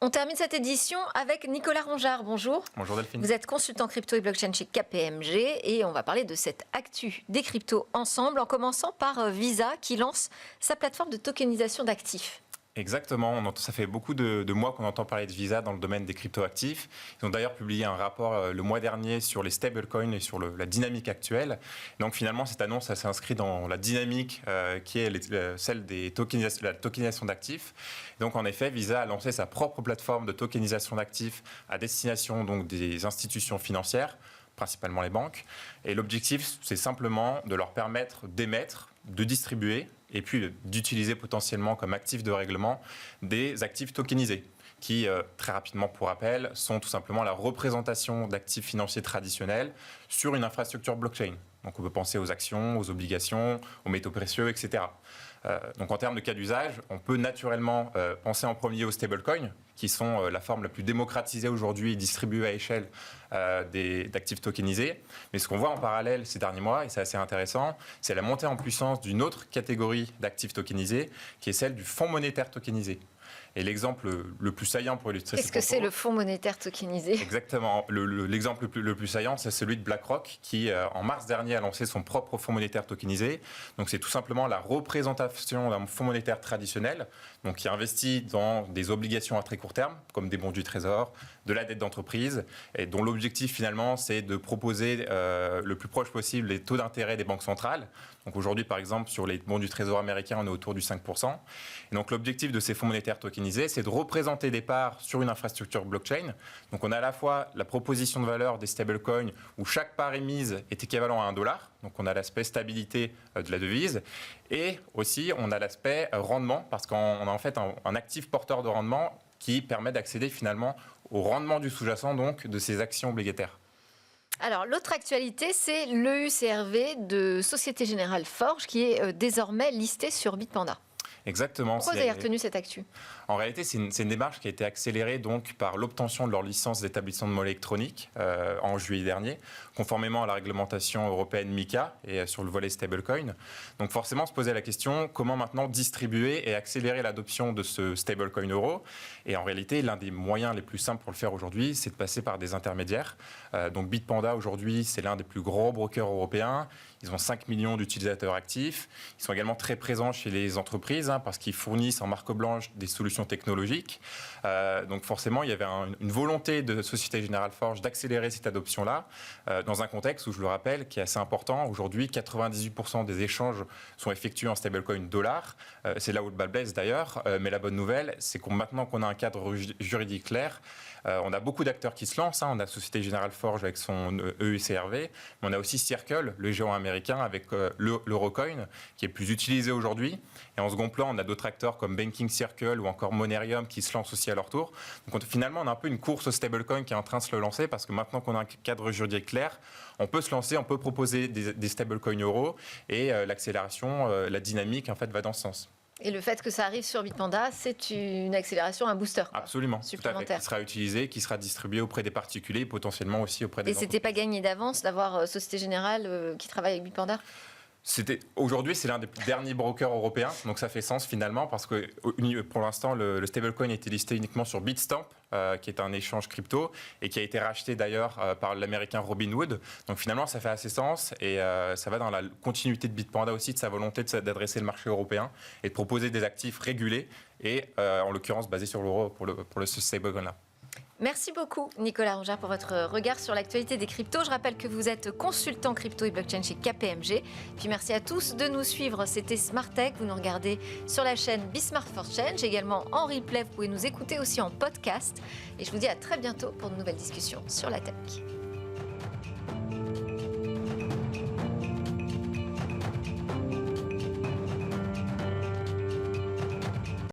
On termine cette édition avec Nicolas Rongeard. Bonjour. Bonjour Delphine. Vous êtes consultant crypto et blockchain chez KPMG et on va parler de cette actu des cryptos ensemble en commençant par Visa qui lance sa plateforme de tokenisation d'actifs. Exactement, ça fait beaucoup de mois qu'on entend parler de Visa dans le domaine des cryptoactifs. Ils ont d'ailleurs publié un rapport le mois dernier sur les stablecoins et sur la dynamique actuelle. Donc finalement, cette annonce s'inscrit dans la dynamique qui est celle de la tokenisation d'actifs. Donc en effet, Visa a lancé sa propre plateforme de tokenisation d'actifs à destination donc, des institutions financières, principalement les banques. Et l'objectif, c'est simplement de leur permettre d'émettre, de distribuer et puis d'utiliser potentiellement comme actifs de règlement des actifs tokenisés qui, très rapidement pour rappel, sont tout simplement la représentation d'actifs financiers traditionnels sur une infrastructure blockchain. Donc on peut penser aux actions, aux obligations, aux métaux précieux, etc. Donc en termes de cas d'usage, on peut naturellement penser en premier aux stablecoins, qui sont la forme la plus démocratisée aujourd'hui et distribuée à échelle d'actifs tokenisés. Mais ce qu'on voit en parallèle ces derniers mois, et c'est assez intéressant, c'est la montée en puissance d'une autre catégorie d'actifs tokenisés, qui est celle du fonds monétaire tokenisé. Et l'exemple le plus saillant pour illustrer Qu'est-ce que c'est le fonds monétaire tokenisé ? Exactement. L'exemple le plus saillant, c'est celui de BlackRock qui, en mars dernier, a lancé son propre fonds monétaire tokenisé. Donc, c'est tout simplement la représentation d'un fonds monétaire traditionnel, donc qui investit dans des obligations à très court terme, comme des bons du Trésor, de la dette d'entreprise, et dont l'objectif, finalement, c'est de proposer le plus proche possible les taux d'intérêt des banques centrales. Donc, aujourd'hui, par exemple, sur les bons du Trésor américain, on est autour du 5%. Et donc, l'objectif de ces fonds monétaires tokenisés, c'est de représenter des parts sur une infrastructure blockchain. Donc on a à la fois la proposition de valeur des stablecoins où chaque part émise est équivalent à $1. Donc on a l'aspect stabilité de la devise. Et aussi on a l'aspect rendement parce qu'on a en fait un actif porteur de rendement qui permet d'accéder finalement au rendement du sous-jacent donc de ces actions obligataires. Alors, l'autre actualité, c'est l'EUCRV de Société Générale Forge qui est désormais listé sur Bitpanda. Exactement. Pourquoi vous avez retenu cette actu ? En réalité, c'est une démarche qui a été accélérée donc, par l'obtention de leur licence d'établissement de monnaie électronique en juillet dernier, conformément à la réglementation européenne MiCA et sur le volet stablecoin. Donc forcément, se poser la question, comment maintenant distribuer et accélérer l'adoption de ce stablecoin euro ? Et en réalité, l'un des moyens les plus simples pour le faire aujourd'hui, c'est de passer par des intermédiaires. Donc Bitpanda, aujourd'hui, c'est l'un des plus gros brokers européens. Ils ont 5 millions d'utilisateurs actifs. Ils sont également très présents chez les entreprises parce qu'ils fournissent en marque blanche des solutions technologiques. Donc forcément, il y avait une volonté de Société Générale Forge d'accélérer cette adoption-là dans un contexte où, je le rappelle, qui est assez important. Aujourd'hui, 98% des échanges sont effectués en stablecoin dollar. C'est là où le bal blesse d'ailleurs. Mais la bonne nouvelle, c'est que maintenant qu'on a un cadre juridique clair, on a beaucoup d'acteurs qui se lancent. On a Société Générale Forge avec son EUCRV, mais on a aussi Circle, le géant américain, avec l'Eurocoin, qui est plus utilisé aujourd'hui. Et en second plan, on a d'autres acteurs comme Banking Circle ou encore Monerium qui se lancent aussi à leur tour. Donc finalement, on a un peu une course au stablecoin qui est en train de se lancer parce que maintenant qu'on a un cadre juridique clair, on peut se lancer, on peut proposer des stablecoins euros et l'accélération, la dynamique en fait va dans ce sens. Et le fait que ça arrive sur Bitpanda, c'est une accélération, un booster. Absolument, tout à fait, qui sera utilisé, qui sera distribué auprès des particuliers et potentiellement aussi auprès des entreprises. Et c'était pas gagné d'avance d'avoir Société Générale qui travaille avec Bitpanda ? Aujourd'hui, c'est l'un des derniers brokers européens, donc ça fait sens finalement, parce que pour l'instant, le stablecoin était listé uniquement sur Bitstamp, qui est un échange crypto, et qui a été racheté d'ailleurs par l'américain Robinhood. Donc finalement, ça fait assez sens, et ça va dans la continuité de Bitpanda aussi, de sa volonté d'adresser le marché européen, et de proposer des actifs régulés, et en l'occurrence basés sur l'euro pour le stablecoin-là. Merci beaucoup Nicolas Rongeard pour votre regard sur l'actualité des cryptos. Je rappelle que vous êtes consultant crypto et blockchain chez KPMG. Puis merci à tous de nous suivre. C'était Smart Tech. Vous nous regardez sur la chaîne Bismart for Change, également en replay. Vous pouvez nous écouter aussi en podcast. Et je vous dis à très bientôt pour de nouvelles discussions sur la tech.